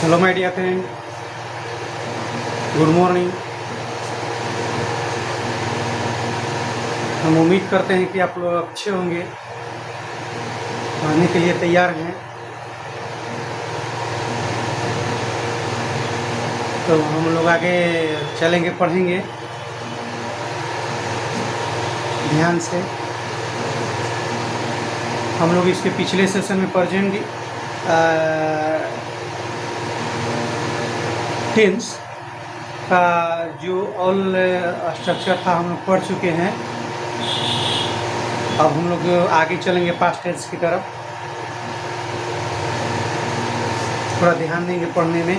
Hello my dear friend, good morning. हम उम्मीद करते हैं कि आप लोग अच्छे होंगे, पढ़ने के लिए तैयार हैं। तो हम लोग आगे चलेंगे, पढ़ेंगे ध्यान से। हम लोग इसके पिछले सेशन में प्रेजेंट टेंस का जो ऑल स्ट्रक्चर था हम लोग पढ़ चुके हैं। अब हम लोग आगे चलेंगे पास्ट टेंस की तरफ। थोड़ा ध्यान देंगे पढ़ने में।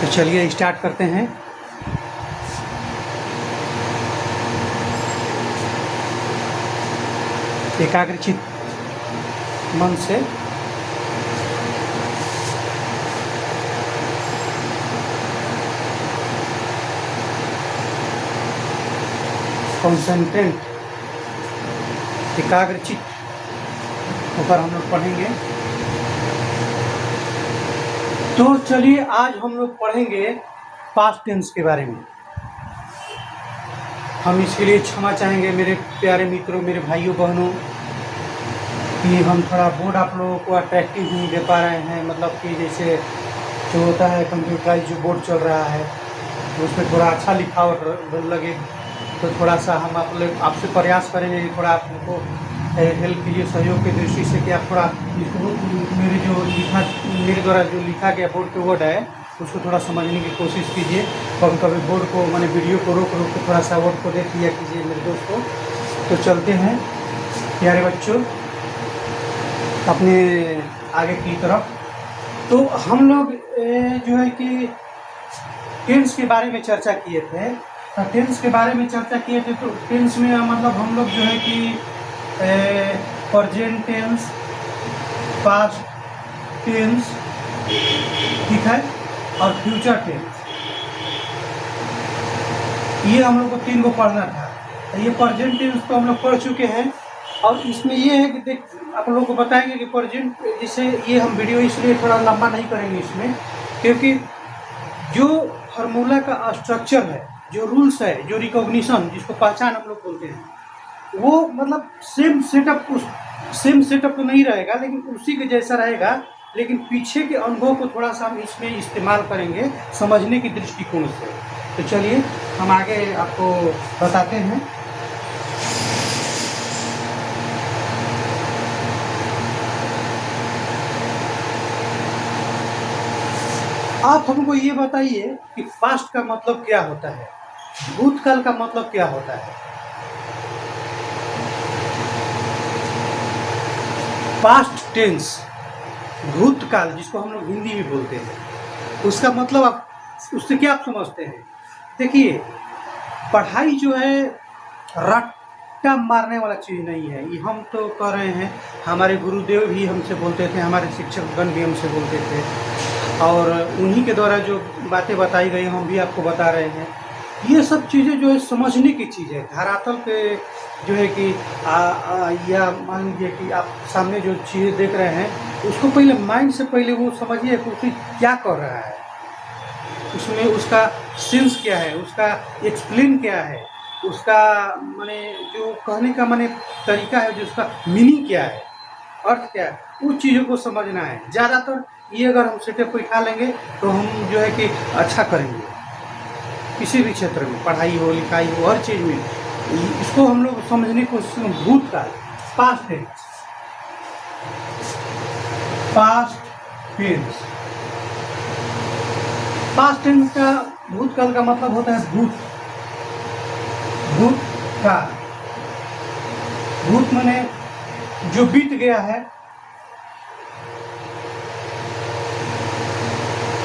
तो चलिए स्टार्ट करते हैं। एकाग्रचित मन से कॉन्सेंट्रेट, एकाग्रचित ऊपर हम लोग पढ़ेंगे। तो चलिए आज हम लोग पढ़ेंगे पास्ट टेंस के बारे में। हम इसके लिए क्षमा चाहेंगे मेरे प्यारे मित्रों, मेरे भाइयों बहनों, कि हम थोड़ा बोर्ड आप लोगों को अट्रैक्टिव नहीं दे पा रहे हैं। मतलब कि जैसे जो होता है कंप्यूटराइज जो बोर्ड चल रहा है उस पर थोड़ा अच्छा लिखावट लगे, तो थोड़ा सा हम आपसे प्रयास करेंगे कि थोड़ा आप हमको हेल्प कीजिए सहयोग की दृष्टि से, कि आप थोड़ा मेरे द्वारा जो लिखा गया बोर्ड पे वर्ड है उसको थोड़ा समझने की कोशिश कीजिए। कभी कभी बोर्ड को मैंने वीडियो को रोक के थोड़ा सा वर्ड को देख लिया कीजिए मेरे दोस्तों। तो चलते हैं प्यारे बच्चों अपने आगे की तरफ। तो हम लोग जो है कि टेंस के बारे में चर्चा किए थे। तो टेंस के बारे में चर्चा किए थे तो टेंस में मतलब हम लोग जो है कि प्रेजेंट टेंस, पास्ट टेंस, ठीक है, और फ्यूचर टेंस, ये हम लोग को 3 को पढ़ना था। तो ये प्रेजेंट टेंस तो हम लोग पढ़ चुके हैं। और इसमें ये है कि देख आप लोगों को बताएंगे कि प्रेजेंट, जैसे ये हम वीडियो इसलिए थोड़ा लंबा नहीं करेंगे इसमें, क्योंकि जो फार्मूला का स्ट्रक्चर है, जो रूल्स है, जो रिकॉग्निशन जिसको पहचान हम लोग बोलते हैं, वो मतलब सेम सेटअप तो नहीं रहेगा, लेकिन उसी के जैसा रहेगा। लेकिन पीछे के अनुभव को थोड़ा सा हम इसमें इस्तेमाल करेंगे समझने की दृष्टिकोण से। तो चलिए हम आगे आपको बताते हैं। आप हमको ये बताइए कि पास्ट का मतलब क्या होता है, भूतकाल का मतलब क्या होता है। पास्ट टेंस, भूतकाल जिसको हम लोग हिंदी में बोलते हैं, उसका मतलब आप उससे क्या आप समझते हैं। देखिए, पढ़ाई जो है रट्टा मारने वाला चीज़ नहीं है। ये हम तो कर रहे हैं, हमारे गुरुदेव भी हमसे बोलते थे, हमारे शिक्षकगण भी हमसे बोलते थे, और उन्हीं के द्वारा जो बातें बताई गई हम भी आपको बता रहे हैं। ये सब चीज़ें जो है समझने की चीज़ है। धरातल पे जो है कि या मान लीजिए कि आप सामने जो चीज़ें देख रहे हैं उसको पहले माइंड से पहले वो समझिए कि उसमें क्या कर रहा है, उसमें उसका सेंस क्या है, उसका एक्सप्लेन क्या है, उसका माने जो कहने का माने तरीका है, जो उसका मीनिंग क्या है, अर्थ क्या है, उस चीज़ों को समझना है। ज़्यादातर ये अगर हम सेटअप को उठा लेंगे तो हम जो है कि अच्छा करेंगे किसी भी क्षेत्र में, पढ़ाई हो, लिखाई हो, हर चीज़ में। इसको हम लोग समझने की कोशिश करें। भूतकाल, past tense, past tense, past tense का भूतकाल का मतलब होता है भूतकाल। भूत माने जो बीत गया है,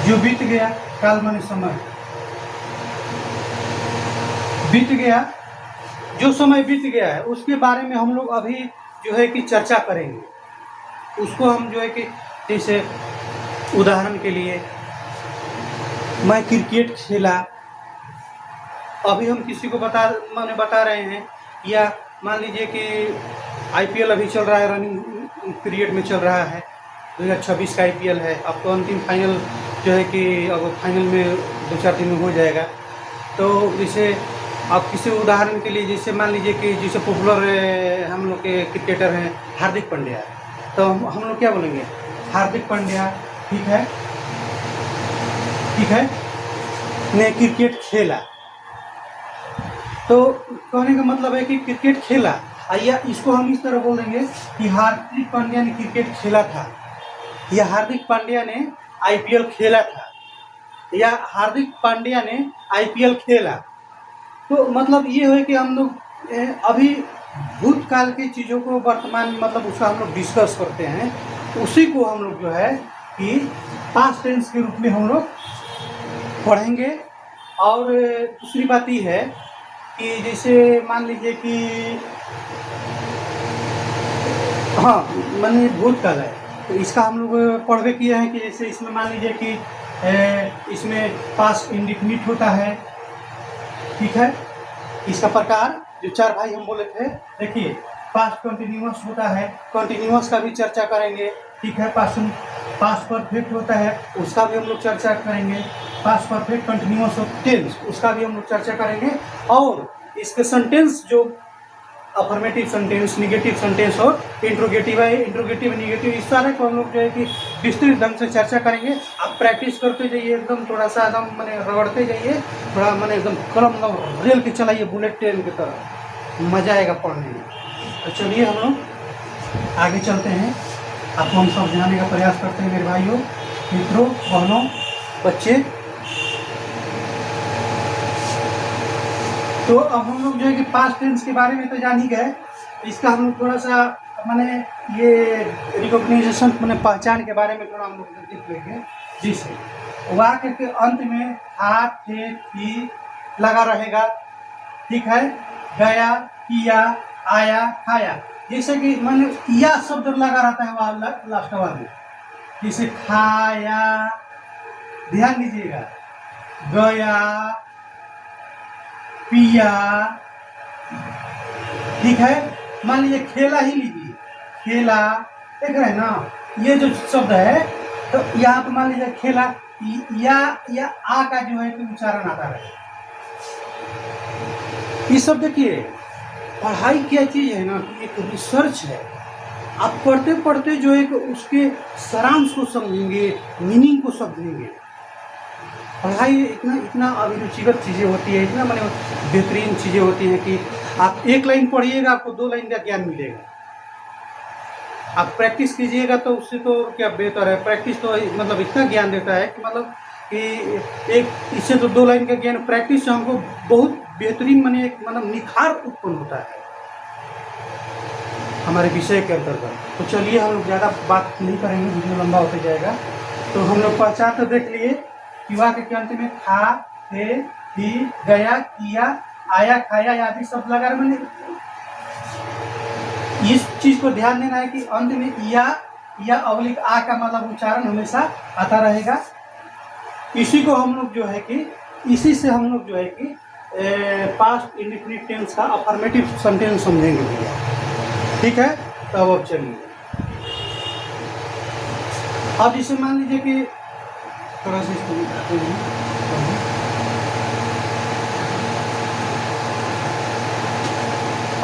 जो बीत गया, काल माने समय, बीत गया, जो समय बीत गया है उसके बारे में हम लोग अभी जो है कि चर्चा करेंगे। उसको हम जो है कि जैसे उदाहरण के लिए मैं क्रिकेट खेला, अभी हम किसी को माने बता रहे हैं, या मान लीजिए कि IPL अभी चल रहा है, रनिंग पीरियड में चल रहा है, 2026 का IPL है। अब तो अंतिम फाइनल जो है कि अब फाइनल में 2-4 दिन में हो जाएगा। तो जैसे आप किसी उदाहरण के लिए जैसे मान लीजिए कि जैसे पॉपुलर हम लोग के क्रिकेटर हैं हार्दिक पांड्या, तो हम लोग क्या बोलेंगे, हार्दिक पांड्या ठीक है, ठीक है, ने क्रिकेट खेला। तो कहने का मतलब है कि क्रिकेट खेला, या इसको हम इस तरह बोल देंगे कि हार्दिक पांड्या ने क्रिकेट खेला था, या हार्दिक पांड्या ने IPL खेला था, या हार्दिक पांड्या ने IPL खेला। तो मतलब ये है कि हम लोग अभी भूतकाल की चीज़ों को वर्तमान में मतलब उसका हम लोग डिस्कस करते हैं, उसी को हम लोग जो है कि पास्ट टेंस के रूप में हम लोग पढ़ेंगे। और दूसरी बात ये है कि जैसे मान लीजिए कि हाँ मैंने भूतकाल है, तो इसका हम लोग पढ़ के किए हैं कि जैसे इसमें मान लीजिए कि इसमें पास्ट इंडिफिनिट होता है, ठीक है। इसका प्रकार जो 4 भाई हम बोले थे, देखिए पास्ट कंटिन्यूअस होता है, कंटिन्यूअस का भी चर्चा करेंगे, ठीक है। पास्ट परफेक्ट होता है, उसका भी हम लोग चर्चा करेंगे। Past perfect continuous of tense, उसका भी हम लोग चर्चा करेंगे। और इसके सेंटेंस जो अफर्मेटिव सेंटेंस, निगेटिव सेंटेंस और इंट्रोगेटिव है, इंट्रोगेटिव नेगेटिव, इस सारे को हम लोग जो है कि विस्तृत ढंग से चर्चा करेंगे। आप प्रैक्टिस करते जाइए, एकदम थोड़ा सा एकदम मैंने रगड़ते जाइए, थोड़ा मैंने एकदम कलम रेल के चलाइए बुलेट ट्रेन की तरह, मज़ा आएगा पढ़ने में। तो चलिए हम लोग आगे चलते हैं, आपको हम समझाने का प्रयास करते हैं मेरे भाइयों, मित्रों, बहनों, बच्चे। तो अब हम लोग जो है कि पास्ट टेंस के बारे में तो जान ही गए, इसका हम लोग थोड़ा सा मैंने ये रिकॉग्नाइजेशन मैंने पहचान के बारे में थोड़ा हम लोग देख लेंगे। जिसे वाक्य के अंत में था, थे, थी लगा रहेगा, ठीक है। गया, किया, आया, खाया, जैसे कि मैंने या शब्द लगा रहता है वहाँ लास्ट वाले, जैसे खाया, ध्यान दीजिएगा, गया, पिया, ठीक है। मान लीजिए खेला ही लीजिए, खेला, देख रहे हैं ना, ये जो शब्द है, तो यहाँ पे मान लीजिए खेला, या आ का जो है कि उच्चारण आता है। ये सब देखिए, पढ़ाई क्या चीज़ है ना, एक रिसर्च है। आप पढ़ते पढ़ते जो है कि उसके सारांश को समझेंगे, मीनिंग को समझेंगे। पढ़ाई इतना इतना अभिरुचिकर चीज़ें होती है, इतना मैंने बेहतरीन चीज़ें होती हैं कि आप एक लाइन पढ़िएगा, आपको 2 लाइन का ज्ञान मिलेगा। आप प्रैक्टिस कीजिएगा तो उससे तो क्या बेहतर है, प्रैक्टिस तो मतलब इतना ज्ञान देता है कि मतलब कि एक इससे तो 2 लाइन का ज्ञान, प्रैक्टिस से हमको बहुत बेहतरीन माने एक मतलब निखार उत्पन्न होता है हमारे विषय के अंतर्गत। तो चलिए हम लोग ज़्यादा बात नहीं करेंगे, वीडियो लंबा होते जाएगा। तो हम लोग पहचान तो देख लिए कि वाक्य के अंत में था, थे, थी, गया, किया, आया, खाया आदि शब्द लगा रहे। मैंने इस चीज को ध्यान देना है कि अंत में या अवलिक आ का मतलब उच्चारण हमेशा आता रहेगा। इसी को हम लोग जो है कि इसी से हम लोग जो है कि पास्ट इंडिफिनिट टेंस का अफर्मेटिव सेंटेंस समझेंगे भैया, ठीक है। तो अब चलिए, अब इसे मान लीजिए कि थोड़ा सा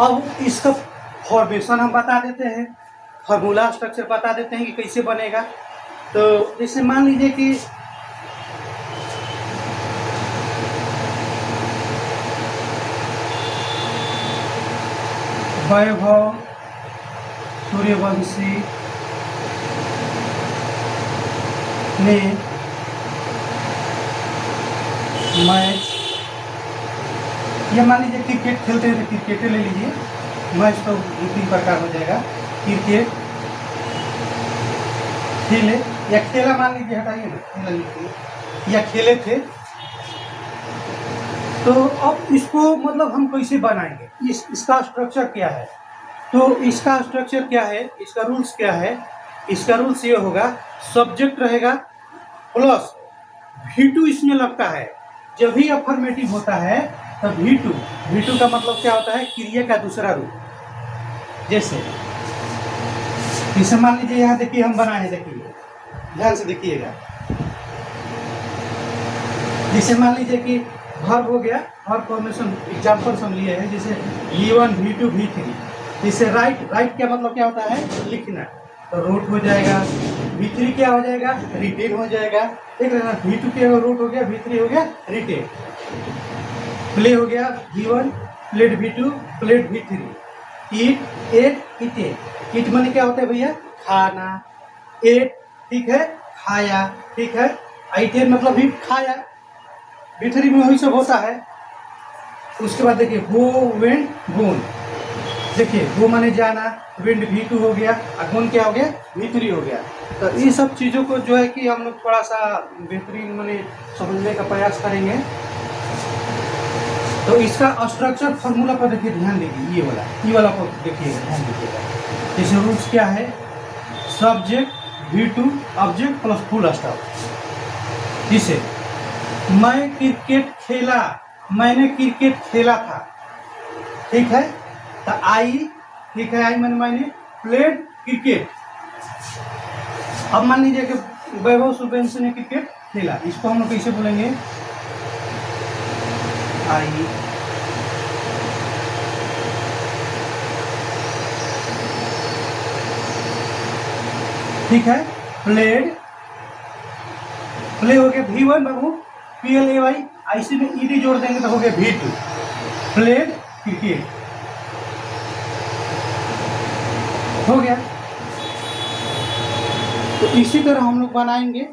अब इसका फॉर्मेशन हम बता देते हैं, फार्मूला स्ट्रक्चर बता देते हैं कि कैसे बनेगा। तो जैसे मान लीजिए कि वैभव सूर्यवंशी ने मैच, ये मान लीजिए क्रिकेट खेलते हैं तो क्रिकेट ले लीजिए, मैच तो 2-3 प्रकार हो जाएगा, क्रिकेट खेले या खेला, मान लीजिए हटाइए ना, खेला लिखिए, या खेले थे। तो अब इसको मतलब हम कैसे बनाएंगे, इसका स्ट्रक्चर क्या है। तो इसका स्ट्रक्चर क्या है, इसका रूल्स क्या है। इसका रूल्स ये होगा, सब्जेक्ट रहेगा प्लस V2 इसमें लगता है। जब भी अफर्मेटिव होता है तो V2 का मतलब क्या होता है, क्रिया का दूसरा रूप। जैसे मान लीजिए यहाँ देखिए हम बनाए हैं, देखिए ध्यान से देखिएगा। जैसे मान लीजिए कि वर्ब हो गया, वर्ब फॉर्मेशन एग्जाम्पल्स हम लिए हैं, जैसे V1 V2 V3। जैसे राइट क्या मतलब क्या होता है? लिखना, तो रोट हो जाएगा। V3 क्या हो जाएगा? रिटेन हो जाएगा। देख रहे ना, V2 क्या रोट हो गया, V3 हो गया रिटेन। प्ले हो गया V1, plate V2, plate V3। ईट एट इटे, ईट माने क्या होता है भैया? खाना। एट ठीक है, खाया, ठीक है। आइटेन मतलब भी खाया, V3 में वही सब होता है। उसके बाद देखिए गो वेंट गोन, देखिए गो माने जाना, विंड V2 हो गया, और गोन क्या हो गया? V3 हो गया। तो ये सब चीज़ों को जो है कि हम लोग थोड़ा सा बेहतरीन माने समझने का प्रयास करेंगे। तो इसका स्ट्रक्चर फॉर्मूला पर देखिए, ध्यान दीजिए, ये वाला को देखिएगा, ध्यान दीजिएगा। जैसे रूल्स क्या है? Subject V2 object plus full stop. जिसे मैं क्रिकेट खेला, मैंने क्रिकेट खेला था, ठीक है। तो आई, ठीक है, आई मैंने प्लेड क्रिकेट। अब मान लीजिए कि वैभव सूर्यवंशी ने क्रिकेट खेला, इसको हम लोग कैसे बोलेंगे? आई ठीक है, प्लेड, प्ले हो गया V1 बाबू, PLAY, IC में ED जोड़ देंगे तो हो गया V2, प्लेड क्रिकेट हो गया। तो इसी तरह हम लोग बनाएंगे।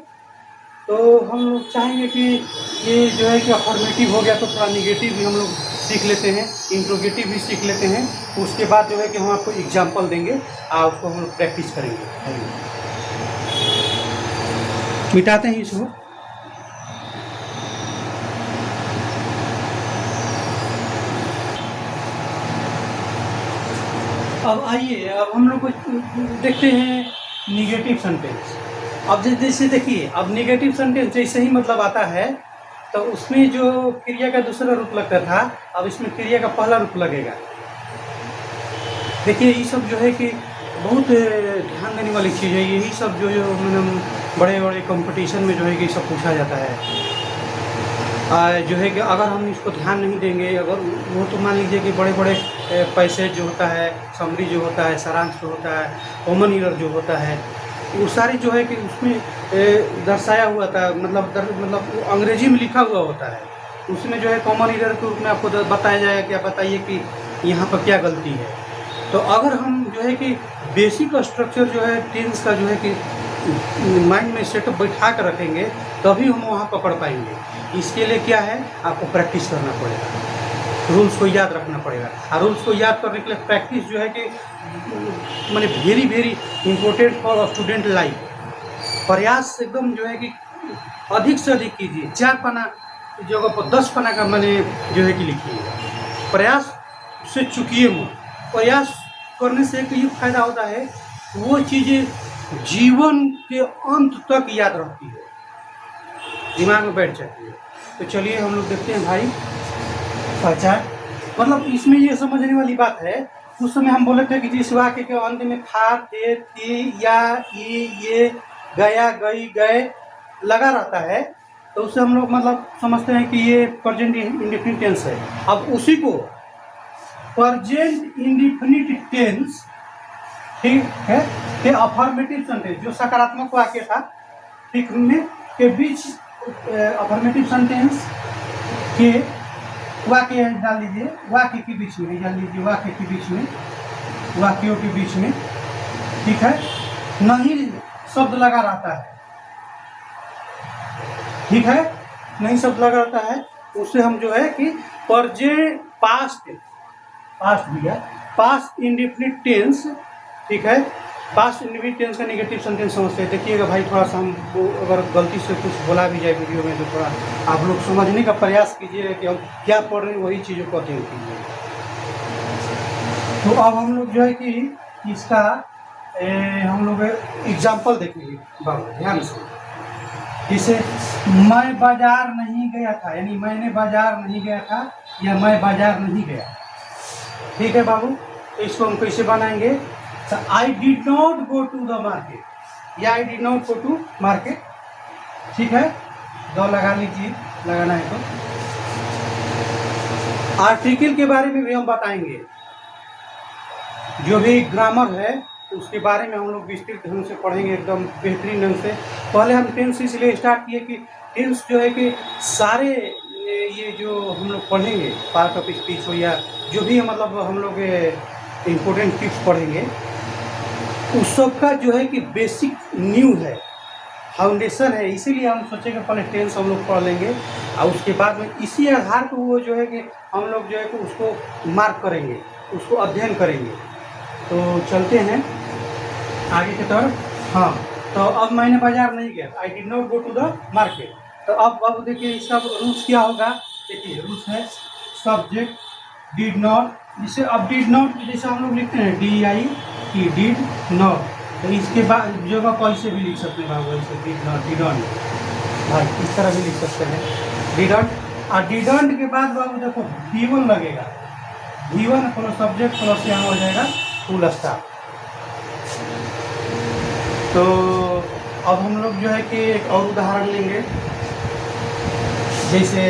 तो हम लोग चाहेंगे कि ये जो है कि अफर्मेटिव हो गया, तो थोड़ा निगेटिव भी हम लोग सीख लेते हैं, इंट्रोगेटिव भी सीख लेते हैं। उसके बाद जो है कि हम आपको एग्जाम्पल देंगे और उसको हम लोग प्रैक्टिस करेंगे। मिटाते हैं इसको। अब आइए, अब हम लोग को देखते हैं निगेटिव सेंटेंस। अब जैसे देखिए, अब निगेटिव सेंटेंस जैसे ही मतलब आता है, तो उसमें जो क्रिया का दूसरा रूप लगता था, अब इसमें क्रिया का पहला रूप लगेगा। देखिए ये सब जो है कि बहुत ध्यान देने वाली चीज़ है। यही सब जो मतलब बड़े बड़े कंपटीशन में जो है कि सब पूछा जाता है। जो है कि अगर हम इसको ध्यान नहीं देंगे, अगर वो तो मान लीजिए कि बड़े बड़े पैसेज जो होता है, समरी जो होता है, सारांश जो होता है, कॉमन ईरर जो होता है, वो सारी जो है कि उसमें दर्शाया हुआ था, मतलब वो अंग्रेजी में लिखा हुआ होता है। उसमें जो है कॉमन ईरर के रूप में आपको बताया जाएगा कि आप बताइए कि यहाँ पर क्या गलती है। तो अगर हम जो है कि बेसिक स्ट्रक्चर जो है टेंस का जो है कि माइंड में सेटअप बैठा कर रखेंगे, तभी हम वहाँ पकड़ पाएंगे। इसके लिए क्या है, आपको प्रैक्टिस करना पड़ेगा, रूल्स को याद रखना पड़ेगा। और रूल्स को याद करने के लिए प्रैक्टिस जो है कि मैंने very important for student life. प्रयास एकदम जो है कि अधिक से अधिक कीजिए। 4 पन्ना की जगह पर 10 पन्ना का मैंने जो है कि लिखिए। प्रयास से चुकिए मत। प्रयास करने से एक ये फायदा होता है, वो चीज़ें जीवन के अंत तक याद रहती है, दिमाग में बैठ जाती है। तो चलिए हम लोग देखते हैं भाई पहचान। मतलब इसमें ये समझने वाली बात है, उस समय हम बोले थे कि जिस वाक्य के अंत में था, थे, थी, या, ये, गया, गई, गए लगा रहता है, तो उससे हम लोग मतलब समझते हैं कि ये प्रेजेंट इंडेफिनिट टेंस है। अब उसी को प्रेजेंट इंडेफिनिट टेंस, ठीक है, के अफर्मेटिव सेंटेंस जो सकारात्मक वाक्य था, ठीक, में के बीच अफर्मेटिव सेंटेंस के वाक्य डाल दीजिए, वाक्य के बीच में डाल दीजिए, वाक्य के बीच में, वाक्यों के बीच में, ठीक है, नहीं शब्द लगा रहता है, ठीक है, नहीं शब्द लगा रहता है, उससे हम जो है कि प्रेजेंट पास्ट दिया, पास्ट इंडेफिनिट टेंस, ठीक है, पास्ट इंडेफिनिट टेंस का नेगेटिव सेंटेंस समझते हैं। देखिएगा भाई, थोड़ा सा हमको अगर गलती से कुछ बोला भी जाए वीडियो में, तो थोड़ा आप लोग समझने का प्रयास कीजिए कि हम क्या पढ़ रहे हैं, वही चीज़ों को अध्ययन कीजिए। तो अब हम लोग जो है कि इसका हम लोग एग्जाम्पल देखेंगे, बाबू ध्यान से। जैसे मैं बाजार नहीं गया था, यानी मैंने बाजार नहीं गया था, या मैं बाजार नहीं गया, ठीक है बाबू। तो इसको हम कैसे बनाएंगे? तो I did not go to the market, या I did not go to market. ठीक है, दो लगा लीजिए, लगाना है तो। आर्टिकल के बारे में भी हम बताएंगे, जो भी ग्रामर है उसके बारे में हम लोग विस्तृत ढंग से पढ़ेंगे, एकदम बेहतरीन ढंग से। पहले हम टेंस इसलिए स्टार्ट किए कि टेंस जो है कि सारे ये जो हम लोग पढ़ेंगे, पार्ट ऑफ स्पीच हो या जो भी मतलब हम लोग इम्पोर्टेंट टिप्स पढ़ेंगे, उस सब का जो है कि बेसिक न्यू है, फाउंडेशन है। इसीलिए हम सोचे कि पहले टेंस हम लोग पढ़ लेंगे और उसके बाद में इसी आधार पर वो जो है कि हम लोग जो है कि उसको मार्क करेंगे, उसको अध्ययन करेंगे। तो चलते हैं आगे की तरफ। हाँ, तो अब मैंने बाजार नहीं गया, I did not go to the market. तो अब देखिए इसका रूल्स क्या होगा। देखिए रूल्स है सब्जेक्ट डिड नॉट, जिसे अब डिड नॉट जैसे हम लोग लिखते हैं DIT डिड नॉट, तो इसके बाद जगह पर ऐसे भी लिख सकते हैं बाबू, ऐसे डिड नॉट डिडंट, भाई इस तरह भी लिख सकते हैं डिडंट। और डिडंट के बाद बाबू देखो V1 लगेगा, V1 प्लस सब्जेक्ट प्लस यहाँ हो जाएगा फुल स्टॉप। तो अब हम लोग जो है कि एक और उदाहरण लेंगे, जैसे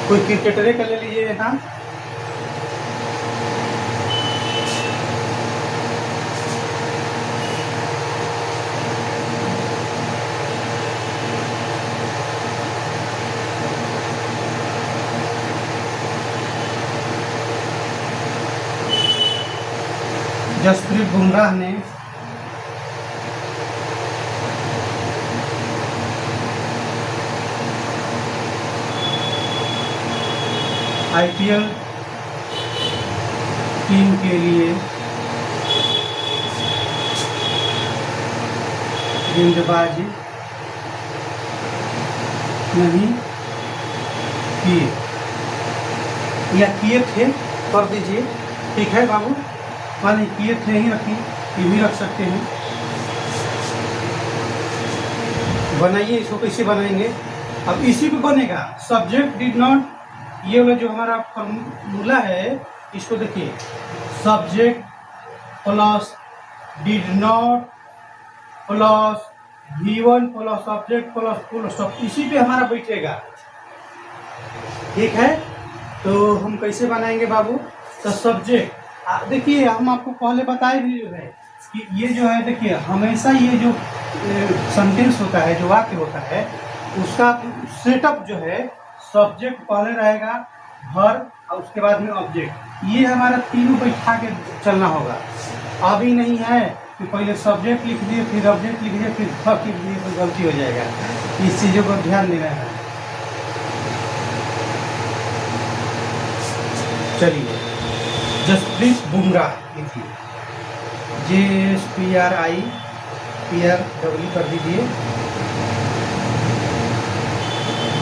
कोई क्रिकेटरे का ले लीजिए ना, जसप्रीत बुमराह ने IPL टीम के लिए गेंदबाजी नहीं किए या किए थे, कर दीजिए। ठीक है बाबू, माने किए थे ही रखिए, ये भी रख सकते हैं। बनाइए, इसको कैसे बनाएंगे। अब इसी पे बनेगा सब्जेक्ट डिड नॉट, ये वाला जो हमारा फॉर्मूला है इसको देखिए, subject plus did not plus V1 plus subject plus full stop, इसी पे हमारा बैठेगा। ठीक है, तो हम कैसे बनाएंगे बाबू। तो सब्जेक्ट देखिए, हम आपको पहले बताए भी है कि ये जो है देखिए, हमेशा ये जो सेंटेंस होता है, जो वाक्य होता है, उसका सेटअप जो है सब्जेक्ट पहले रहेगा, वर्ब और उसके बाद में ऑब्जेक्ट, ये हमारा तीनों बैठा के चलना होगा। अभी नहीं है कि पहले सब्जेक्ट लिख दिए फिर ऑब्जेक्ट लिख दिए फिर वर्ब लिख दिए, तो गलती हो जाएगा। इस चीज़ों को ध्यान देना है। चलिए, जसप्रीत बुमराह लिखिए, JSPRIPRW कर दीजिए,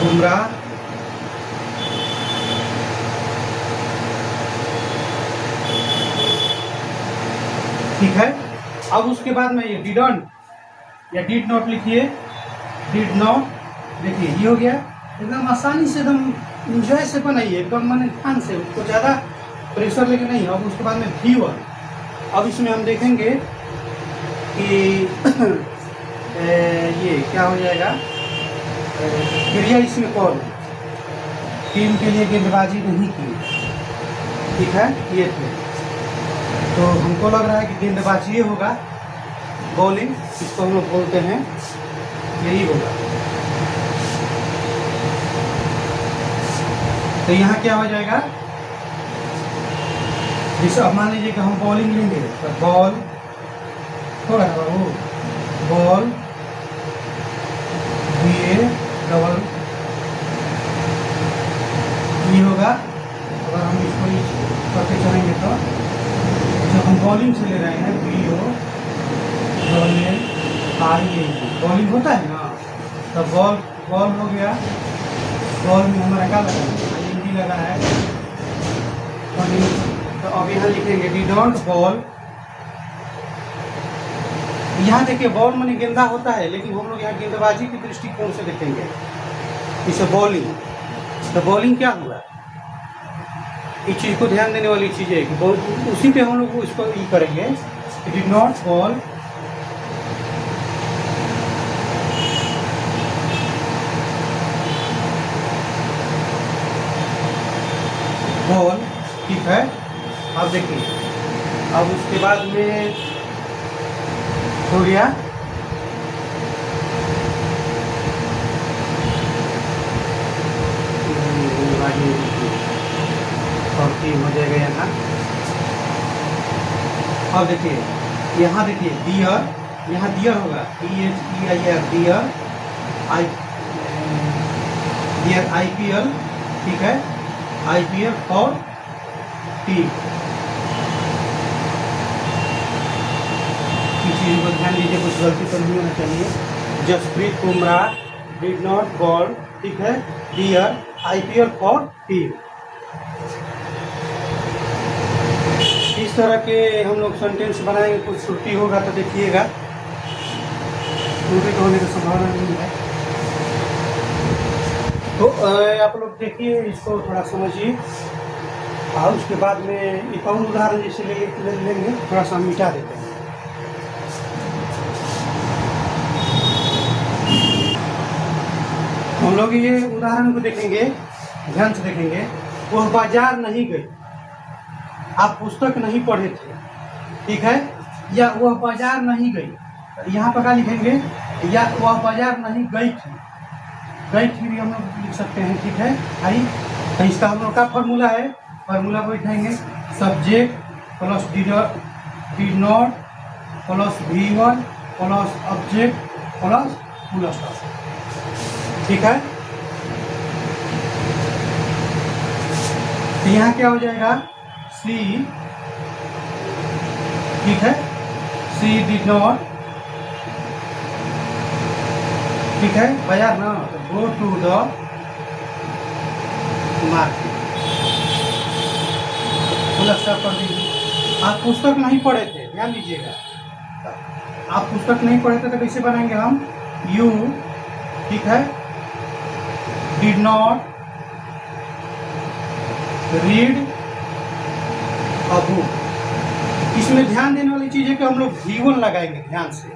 बुमराह ठीक है। अब उसके बाद में ये डिडंट या डिड नॉट लिखिए, डिड नॉट, देखिए ये हो गया। एकदम आसानी से, एकदम इंजॉय से बनाइए, एकदम मन ध्यान से, उसको ज़्यादा प्रेशर लेके नहीं। अब उसके बाद में V1, अब इसमें हम देखेंगे कि ये क्या हो जाएगा, क्रिया इसमें कौन टीम के लिए गेंदबाजी नहीं की। ठीक है, ये थे, तो हमको लग रहा है कि गेंदबाजी होगा, बॉलिंग इसको हम लोग बोलते हैं, यही होगा। तो यहाँ क्या हो जाएगा, जैसे अब मान लीजिए कि हम बॉलिंग लेंगे, तो बॉल हो रहा है बाबू, बॉल BA डबल ये होगा। अगर हम इसको करके चलेंगे तो जो हम बॉलिंग से ले रहे हैं BO डबल RE, बॉलिंग होता है ना, तो बॉल हो गया, बॉल में हमारा क्या लगा है, ING लगा है बॉलिंग। तो अब यहाँ लिखेंगे डिडंट बॉल। यहाँ देखिए बॉल माने गेंदा होता है, लेकिन हम लोग यहाँ गेंदबाजी के दृष्टिकोण से देखेंगे इसे बॉलिंग। तो बॉलिंग क्या हुआ, इस चीज़ को ध्यान देने वाली चीज़ है कि बहुत उसी पे हम लोग इसको ये करेंगे, डिड नॉट फॉल फॉल, ठीक है। अब देखिए, अब उसके बाद में हो गया हो जाएगा यहाँ। अब देखिए यहाँ देखिए डियर, यहाँ डियर होगा DHEIR डियर IPL, ठीक है, IPL फॉर टीम। चीज़ को ध्यान दीजिए, कुछ गलती तो नहीं होना चाहिए। Jasprit Bumrah did not ball, ठीक है, डियर IPL फॉर टीम। इस तरह के हम लोग सेंटेंस बनाएंगे। कुछ त्रुटि होगा तो देखिएगा, त्रुटि होने की संभावना नहीं है। तो आप लोग देखिए, इसको थोड़ा समझिए और उसके बाद में एक और उदाहरण जैसे लेंगे, थोड़ा सा मिटा देते हैं। हम लोग ये उदाहरण को देखेंगे, ध्यान से देखेंगे। वह बाजार नहीं गई, आप पुस्तक नहीं पढ़े थे, ठीक है, या वह बाजार नहीं गई, यहाँ पर क्या लिखेंगे, या वह बाजार नहीं गई थी। गई थी भी हम लोग लिख सकते हैं, ठीक है। आई तो इसका हम लोग का फॉर्मूला है, फॉर्मूला को लिखेंगे subject plus did not plus V1 plus object plus full stop, ठीक है। तो यहाँ क्या हो जाएगा, सी, ठीक है, सी डिड नॉट, ठीक है, बाजार ना, तो go to the market, full stop कर दीजिए। आप पुस्तक नहीं पढ़े थे, ध्यान दीजिएगा, आप पुस्तक नहीं पढ़े थे तो कैसे बनाएंगे हम, यू, ठीक है, did not read a book. इसमें ध्यान देने वाली चीज़ है कि हम लोग V1 लगाएंगे ध्यान से।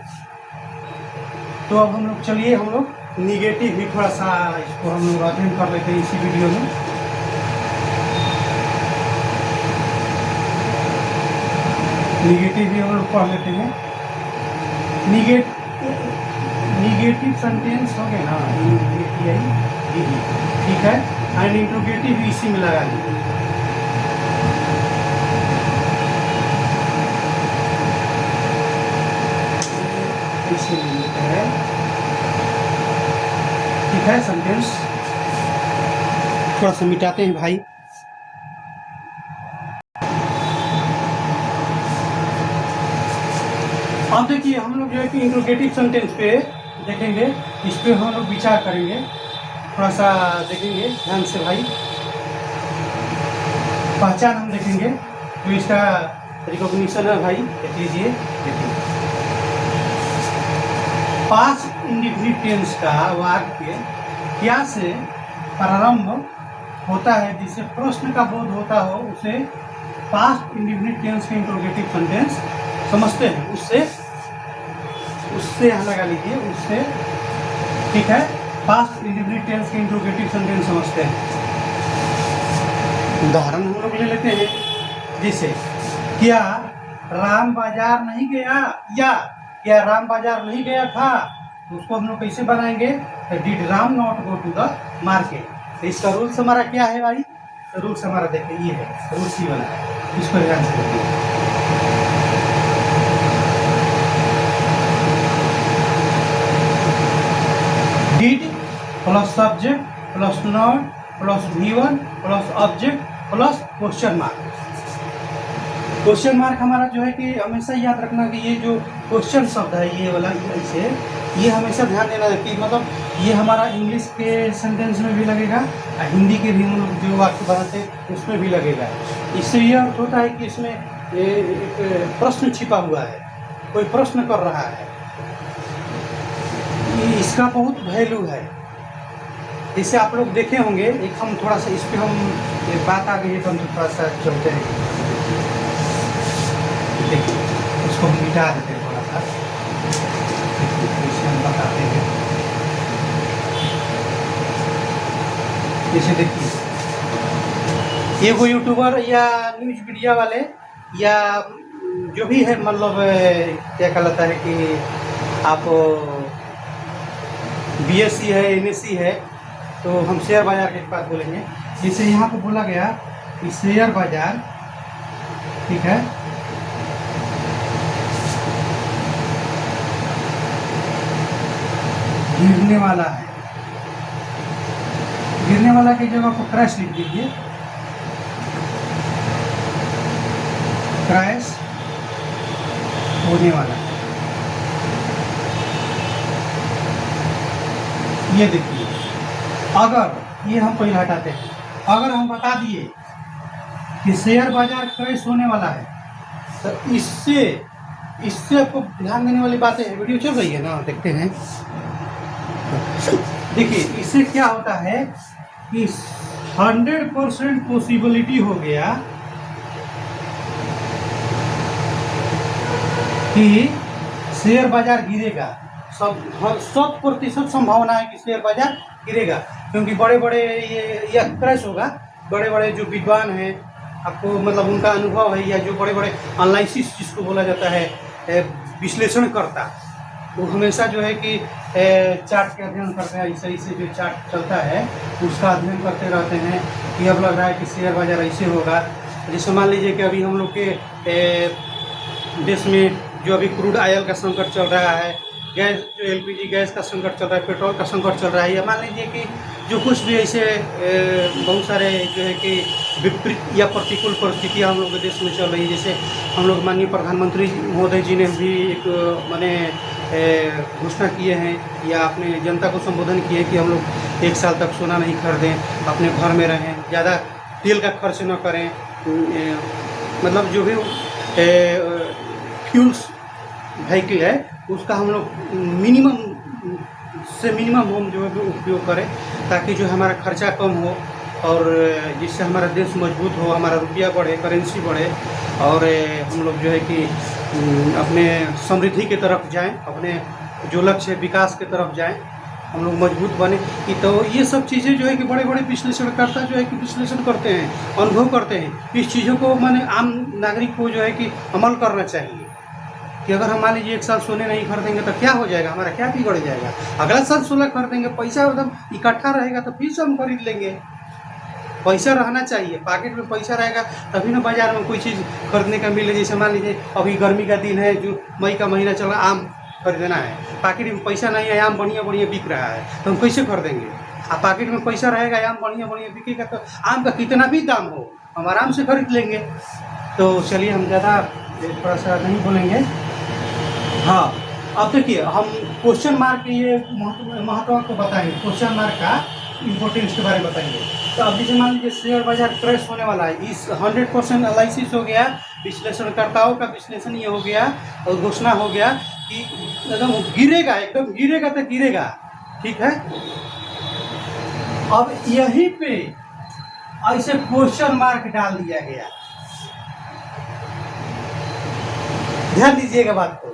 तो अब हम लोग चलिए, हम लोग निगेटिव भी थोड़ा सा इसको हम लोग अध्ययन कर लेते हैं इसी वीडियो में। निगेटिव भी हम लोग पढ़ लेते हैं। निगेटिव सेंटेंस हो गए ना, ठीक है, एंड इंट्रोगेटिव भी इसी में लगा लीजिए। इसे लेते हैं, ठीक है, सेंटेंस थोड़ा सा मिटाते हैं भाई। अब देखिए, हम लोग जो है कि इंट्रोगेटिव सेंटेंस पे देखेंगे, इस पे हम लोग विचार करेंगे, थोड़ा सा देखेंगे ध्यान से भाई। पहचान हम देखेंगे, जो इसका रिकॉग्निशन है भाई, देख लीजिए। देखिए, पास्ट इंडेफिनिट टेंस का वाक्य क्या से प्रारंभ होता है जिससे प्रश्न का बोध होता हो, उसे पास्ट इंडेफिनिट टेंस के इंट्रोगेटिव सेंटेंस समझते हैं। उससे यहाँ लगा लीजिए, उससे, ठीक है, पास्ट इंडेफिनिट टेंस के इंट्रोगेटिव सेंटेंस समझते हैं। उदाहरण हम लोग ले लेते हैं, जैसे क्या राम बाजार नहीं गया, या क्या राम बाजार नहीं गया था, तो उसको हम लोग कैसे बनाएंगे, did Ram not go to the market. तो इसका रूल्स हमारा क्या है भाई, तो रूल्स हमारा देखिए ये है, रूल्स ही वाला है, इसको ध्यान से देखिए। Did plus subject plus not plus V1 plus object plus question mark. Question mark हमारा जो है कि हमेशा याद रखना कि ये जो क्वेश्चन शब्द है, ये वाला ऐसे, ये हमेशा ध्यान देना है कि मतलब ये हमारा इंग्लिश के सेंटेंस में भी लगेगा और हिंदी के भी हम लोग जो वाक्य बनाते हैं उसमें भी लगेगा। इससे ये अर्थ होता है कि इसमें एक प्रश्न छिपा हुआ है, कोई प्रश्न कर रहा है, इसका बहुत वैल्यू है। जैसे आप लोग देखे होंगे, एक हम थोड़ा सा इस पे हम एक बात आ गई है तो हम थोड़ा सा चलते हैं। देखिए उसको हम मिटा देते हैं थोड़ा सा, इसे हम बताते हैं। जैसे देखिए ये वो यूट्यूबर या न्यूज मीडिया वाले या जो भी है, मतलब क्या कहलाता है कि आप बीएससी है, एमएससी है, तो हम शेयर बाजार की बात बोलेंगे। जैसे यहाँ पे बोला गया कि शेयर बाजार, ठीक है, गिरने वाला है। गिरने वाला की जगह को क्रैश लिख दीजिए, क्रैश होने वाला। ये देखिए, अगर ये हम पहले हटाते हैं, अगर हम बता दिए कि शेयर बाजार क्रैश होने वाला है, तो इससे आपको ध्यान देने वाली बातें हैं। वीडियो चल रही है ना, देखते हैं। देखिए इससे क्या होता है कि 100% पॉसिबिलिटी हो गया कि शेयर बाजार गिरेगा। 100% संभावना है कि शेयर बाजार गिरेगा, क्योंकि बड़े बड़े ये क्रैश होगा। बड़े बड़े जो विद्वान हैं, आपको मतलब उनका अनुभव है, या जो बड़े बड़े एनालिसिस जिसको बोला जाता है, विश्लेषण करता, वो हमेशा जो है कि चार्ट के अध्ययन करते हैं। ऐसे ऐसे जो चार्ट चलता है उसका अध्ययन करते रहते हैं कि अब लग रहा है कि शेयर बाजार ऐसे होगा। जैसे मान लीजिए कि अभी हम लोग के देश में जो अभी क्रूड ऑयल का संकट चल रहा है, गैस जो एलपीजी गैस का संकट चल रहा है, पेट्रोल का संकट चल रहा है, या मान लीजिए कि जो कुछ भी ऐसे बहुत सारे जो है कि विपरीत या प्रतिकूल परिस्थितियाँ हम लोग के देश में चल रही है। जैसे हम लोग माननीय प्रधानमंत्री महोदय जी ने भी एक माने घोषणा किए हैं या अपने जनता को संबोधन किए कि हम लोग 1 साल तक सोना नहीं खरीदें, अपने घर में रहें, ज़्यादा तेल का खर्च न करें, मतलब जो भी फ्यूल्स व्हीकल है उसका हम लोग मिनिमम से मिनिमम हम जो है उपयोग करें, ताकि जो हमारा खर्चा कम हो और जिससे हमारा देश मजबूत हो, हमारा रुपया बढ़े, करेंसी बढ़े, और हम लोग जो है कि अपने समृद्धि की तरफ जाएं, अपने जो लक्ष्य है विकास की तरफ जाएं, हम लोग मजबूत बने। कि तो ये सब चीज़ें जो है कि बड़े बड़े विश्लेषणकर्ता जो है कि विश्लेषण करते हैं, अनुभव करते हैं। इस चीज़ों को माने आम नागरिक को जो है कि अमल करना चाहिए कि अगर हम मान लीजिए 1 साल सोने नहीं खरीदेंगे तो क्या हो जाएगा, हमारा क्या बिगड़ जाएगा। अगला साल सोना खरीदेंगे, पैसा एकदम इकट्ठा रहेगा तो फिर से हम खरीद लेंगे। पैसा रहना चाहिए, पॉकेट में पैसा रहेगा तभी ना बाजार में कोई चीज़ खरीदने का मिले। जैसे मान लीजिए अभी गर्मी का दिन है, जो मई का महीना चल रहा, आम खरीदना है, पॉकेट में पैसा नहीं है, आम बढ़िया बढ़िया बिक रहा है, तो हम कैसे खरीदेंगे। पॉकेट में पैसा रहेगा, आम बढ़िया बढ़िया बिकेगा, तो आम का कितना भी दाम हो हम आराम से खरीद लेंगे। तो चलिए हम ज़्यादा थोड़ा सा नहीं बोलेंगे। हाँ, अब देखिए हम क्वेश्चन मार्क के ये महत्व को बताएंगे, क्वेश्चन मार्क का इम्पोर्टेंस के बारे में बताएंगे। तो अब जैसे मान लीजिए शेयर बाजार क्रैश होने वाला है, इस 100% एनालिसिस हो गया, विश्लेषणकर्ताओं का विश्लेषण ये हो गया और घोषणा हो गया कि एकदम गिरेगा, एकदम गिरेगा तो गिरेगा, ठीक है। अब यहीं पे ऐसे क्वेश्चन मार्क डाल दिया गया, ध्यान दीजिएगा बात को।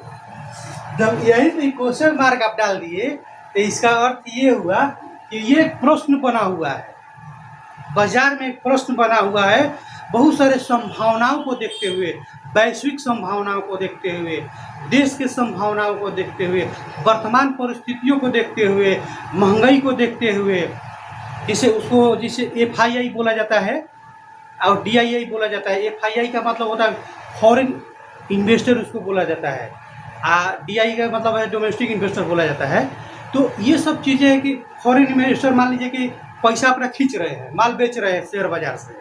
जब यहीं पे क्वेश्चन मार्क आप डाल दिए तो इसका अर्थ ये हुआ कि ये प्रश्न बना हुआ है, बाजार में एक प्रश्न बना हुआ है। बहुत सारे संभावनाओं को देखते हुए, वैश्विक संभावनाओं को देखते हुए, देश के संभावनाओं को देखते हुए, वर्तमान परिस्थितियों को देखते हुए, महंगाई को देखते हुए, जिसे FII बोला जाता है और DII बोला जाता है। FII का मतलब होता है फॉरेन इन्वेस्टर, उसको बोला जाता है। DII का मतलब है डोमेस्टिक इन्वेस्टर बोला जाता है। तो ये सब चीज़ें हैं कि फॉरेन इन्वेस्टर मान लीजिए कि पैसा अपना खींच रहे हैं, माल बेच रहे हैं शेयर बाजार से,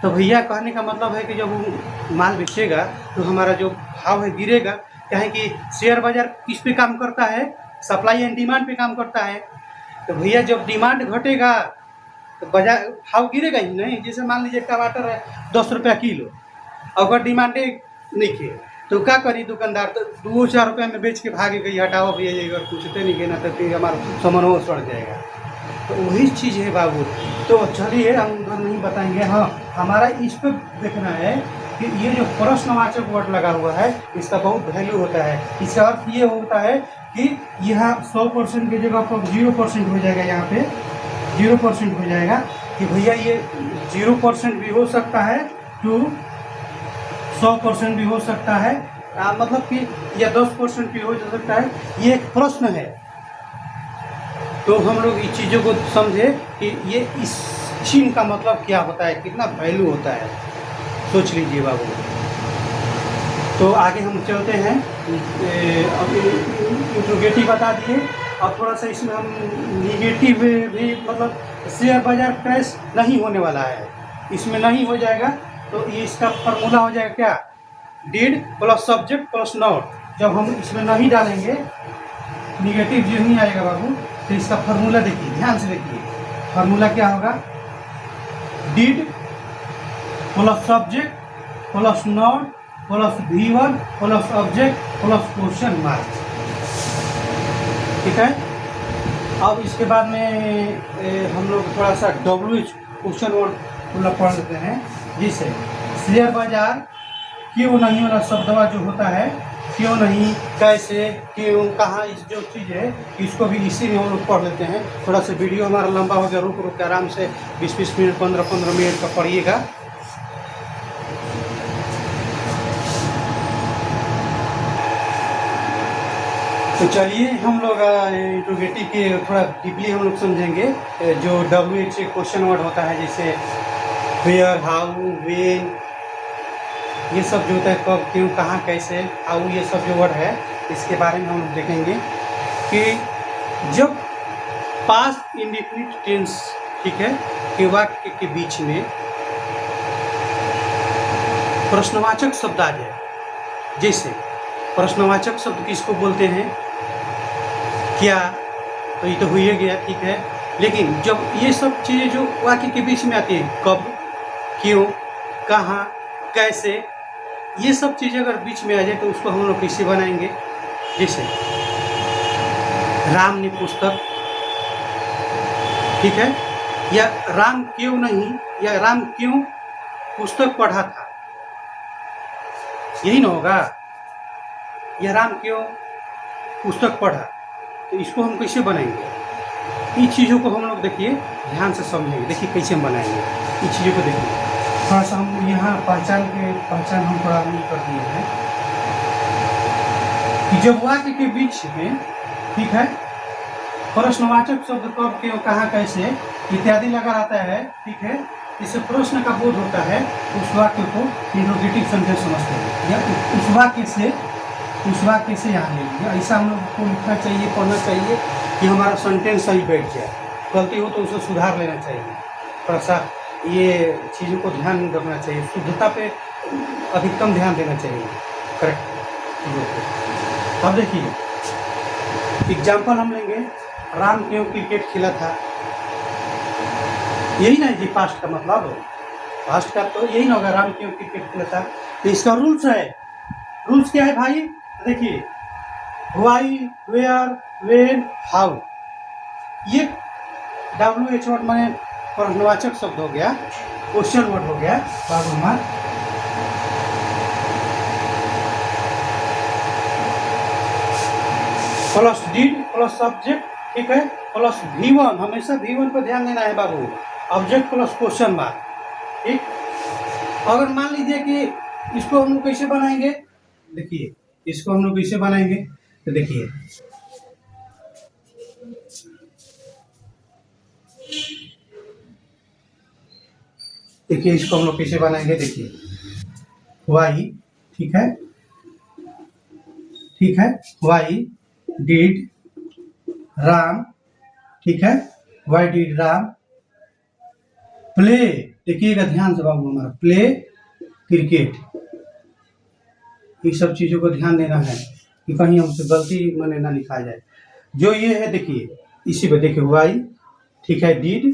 तो भैया कहने का मतलब है कि जब वो माल बेचेगा तो हमारा जो भाव है गिरेगा। क्या है कि शेयर बाजार किस पे काम करता है, सप्लाई एंड डिमांड पे काम करता है। तो भैया जब डिमांड घटेगा तो बाजार भाव गिरेगा ही नहीं। जैसे मान लीजिए टमाटर है 10 रुपया किलो, अगर डिमांडे नहीं खे तो क्या करी दुकानदार, तो 2-4 रुपये में बेच के भागे गई, हटाओ भैया, अगर पूछते नहीं के ना तो फिर हमारा सामान वो सड़ जाएगा। तो वही चीज़ है बाबू। तो चलिए हम उधर नहीं बताएंगे। हाँ, हमारा इस पर देखना है कि ये जो प्रश्नवाचक वर्ड लगा हुआ है इसका बहुत वैल्यू होता है। इसका अर्थ ये होता है कि यह 100% की जगह पर 0% हो जाएगा। यहाँ पे 0% हो जाएगा कि भैया ये 0% भी हो सकता है टू 100% भी हो सकता है। मतलब कि या 10% भी हो सकता है। ये एक प्रश्न है। तो हम लोग इस चीज़ों को समझे कि ये इस चिन्ह का मतलब क्या होता है, कितना वैल्यू होता है, सोच लीजिए बाबू। तो आगे हम चलते हैं। अब इंट्रोगेटिव बता दिए। अब थोड़ा सा इसमें हम निगेटिव भी, मतलब शेयर बाजार क्रैश नहीं होने वाला है, इसमें नहीं हो जाएगा। तो ये इसका फॉर्मूला हो जाएगा क्या, did plus subject plus not. जब हम इसमें नहीं डालेंगे, निगेटिव जो नहीं आएगा बाबू, तो इसका फार्मूला देखिए, ध्यान से देखिए। फार्मूला क्या होगा, did plus subject plus not plus V1 plus object plus question mark. ठीक है। अब इसके बाद में हम लोग थोड़ा सा WH क्वेश्चन वर्ड पढ़ लेते हैं, जिससे शेयर बाजार क्यों नहीं वाला शब्दवा जो होता है, क्यों नहीं, कैसे, क्यों, कहाँ, इस जो चीज़ है इसको भी इसी में हम लोग पढ़ लेते हैं। थोड़ा सा वीडियो हमारा लंबा हो गया, रुक रुक के आराम से 20-20 मिनट 15-15 मिनट का पढ़िएगा। तो चलिए हम लोग इंट्रोगेटिव के थोड़ा डीपली हम लोग समझेंगे। जो WH क्वेश्चन वर्ड होता है, जैसे वेयर, हाउ, व्हेन, ये सब जो होता है, कब, क्यों, कहाँ, कैसे, हाउ, ये सब जो वर्ड है इसके बारे में हम लोग देखेंगे कि जब पास्ट इंडेफिनिट टेंस, ठीक है, के वाक्य के बीच में प्रश्नवाचक शब्द आ जाए। जैसे प्रश्नवाचक शब्द किसको बोलते हैं, क्या, तो ये तो हो ही गया, ठीक है। लेकिन जब ये सब चीज़ें जो वाक्य के बीच में आती हैं, कब, क्यों, कहाँ, कैसे, ये सब चीज़ें अगर बीच में आ जाए तो उसको हम लोग कैसे बनाएंगे। जैसे राम ने पुस्तक, ठीक है, या राम क्यों नहीं, या राम क्यों पुस्तक पढ़ा था, यही ना होगा, या राम क्यों पुस्तक पढ़ा। तो इसको हम कैसे बनाएंगे, इन चीज़ों को हम लोग देखिए ध्यान से समझेंगे। देखिए कैसे हम बनाएंगे इन चीज़ों को, देखिए थोड़ा सा हम यहाँ पहचान हम थोड़ा नहीं कर दिए हैं कि जब वाक्य के बीच में, ठीक है, प्रश्नवाचक शब्द कब, क्यों, कहाँ, कैसे इत्यादि लगा रहता है, ठीक है, इससे प्रश्न का बोध होता है, उस वाक्य को इंट्रोगेटिव सेंटेंस समझते हैं। या उस वाक्य से यहाँ ले लीजिए। ऐसा हम लोग को लिखना चाहिए, पढ़ना चाहिए कि हमारा सेंटेंस सही बैठ जाए। गलती हो तो उसे सुधार लेना चाहिए। थोड़ा सा ये चीज़ों को ध्यान रखना चाहिए, शुद्धता पे अधिकतम ध्यान देना चाहिए, करेक्ट चीज़ों को। अब देखिए एग्जाम्पल हम लेंगे, राम क्यों क्रिकेट खेला था, यही ना जी पास्ट का मतलब, पास्ट का तो यही ना होगा, राम क्यों क्रिकेट खेला था। तो इसका रूल्स है, रूल्स क्या है भाई, देखिए वाई, वेयर, वेन, हाउ, ये WH वर्ड माने प्रश्नवाचक शब्द हो गया, क्वेश्चन वर्ड हो गया बाबू हमार। प्लस डिड प्लस सब्जेक्ट, ठीक है, प्लस V1, हमेशा V1 पर ध्यान देना है बाबू, ऑब्जेक्ट प्लस क्वेश्चन मार्क, ठीक। अगर मान लीजिए कि इसको हम लोग कैसे बनाएंगे, देखिए इसको हम लोग कैसे बनाएंगे, तो देखिए इसको हम लोग कैसे बनाएंगे, देखिए वाई, ठीक है, वाई डिड राम, ठीक है, वाई डिड राम प्ले, देखिएगा ध्यान से बाबू हमारा, प्ले क्रिकेट। ये सब चीज़ों को ध्यान देना है कि कहीं हमसे गलती मैंने ना लिखा जाए। जो ये है देखिए, इसी पे देखिए वाई, ठीक है, डिड,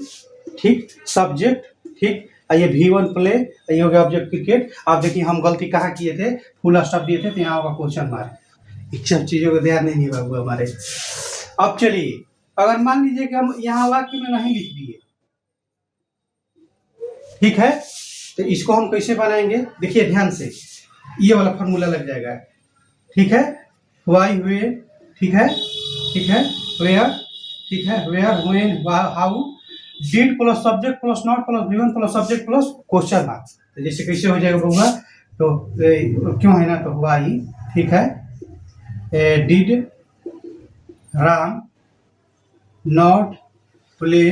ठीक, सब्जेक्ट, ठीक, ये V1 प्ले, ये हो गया ऑब्जेक्ट क्रिकेट। आप देखिए हम गलती कहाँ किए थे, फुल स्टॉप दिए थे, तो यहाँ होगा क्वेश्चन मार्क। इन सब चीज़ों को ध्यान नहीं बाबू हमारे। अब चलिए अगर मान लीजिए कि हम यहाँ वाक्य में नहीं लिख दिए, ठीक है, तो इसको हम कैसे बनाएंगे? देखिए ध्यान से, ये वाला फॉर्मूला लग जाएगा, ठीक है, वाई हुए, ठीक है, ठीक है, वेयर, ठीक है, where, when, how, did plus subject plus not plus given plus subject plus question mark. तो जैसे कैसे हो जाएगा बउआ, तो क्यों है ना, तो हुआ ही, ठीक है, did Ram not play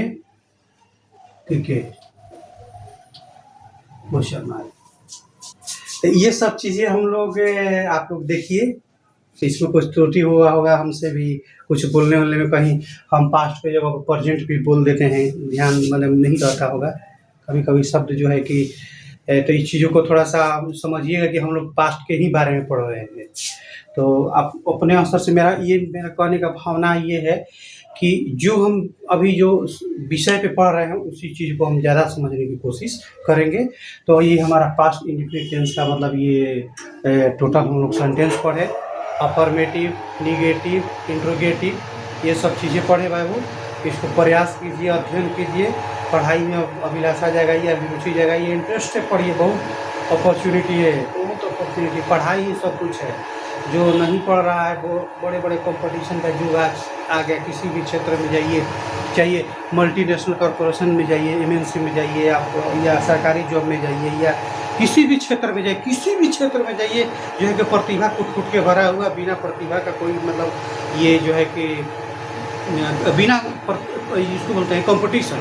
cricket question mark. तो ये सब चीज़ें हम लोग आप लोग देखिए, इसमें कुछ त्रुटि हुआ होगा हमसे भी, कुछ बोलने वाले में कहीं हम पास्ट पे जब प्रेजेंट भी बोल देते हैं, ध्यान मतलब नहीं रहता होगा, कभी कभी शब्द जो है कि तो इस चीज़ों को थोड़ा सा समझिएगा कि हम लोग पास्ट के ही बारे में पढ़ रहे हैं। तो आप अपने स्तर से मेरा कहने का भावना ये है कि जो हम अभी जो विषय पे पढ़ रहे हैं उसी चीज़ को हम ज़्यादा समझने की कोशिश करेंगे। तो ये हमारा पास्ट इंडेफिनिट टेंस का मतलब ये टोटल हम लोग सेंटेंस पढ़े, अफर्मेटिव, निगेटिव, इंट्रोगेटिव, ये सब चीज़ें पढ़े बाबू। इसको प्रयास कीजिए, अध्ययन कीजिए, पढ़ाई में अभिलाषा जगाइए, अभिरुचि जगाइए, इंटरेस्ट से पढ़िए, बहुत अपॉर्चुनिटी है, बहुत अपॉर्चुनिटी, पढ़ाई ही सब कुछ है। जो नहीं पढ़ रहा है वो बड़े बड़े कंपटीशन का युग आज आ गया, किसी भी क्षेत्र में जाइए, चाहिए मल्टीनेशनल कॉरपोरेशन में जाइए, एमएनसी में जाइए आप, या सरकारी जॉब में जाइए, या किसी भी क्षेत्र में जाइए, किसी भी क्षेत्र में जाइए, जो है कि प्रतिभा कूट के भरा हुआ, बिना प्रतिभा का कोई मतलब ये जो है कि बिना इसको बोलते हैं कंपटीशन,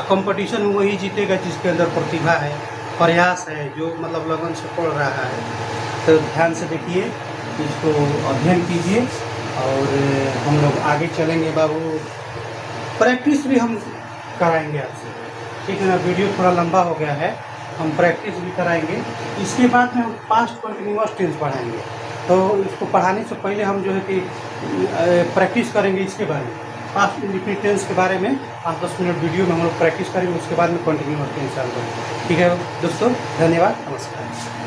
कंपटीशन में वही जीतेगा जिसके अंदर प्रतिभा है, प्रयास है, जो मतलब लगन से पढ़ रहा है। तो ध्यान से देखिए, इसको अध्ययन कीजिए, और हम लोग आगे चलेंगे बाबू। प्रैक्टिस भी हम कराएंगे आपसे, ठीक है ना। वीडियो थोड़ा लंबा हो गया है, हम प्रैक्टिस भी कराएंगे। इसके बाद में हम पास्ट कंटिन्यूअस टेंस पढ़ाएंगे। तो इसको पढ़ाने से पहले हम जो है कि प्रैक्टिस करेंगे इसके बारे में, पास्ट इंडेफिनिट टेंस के बारे में 5-10 मिनट वीडियो में हम लोग प्रैक्टिस करेंगे, उसके बाद में कंटिन्यूअस टेंस चालू करेंगे। ठीक है दोस्तों, धन्यवाद, नमस्कार।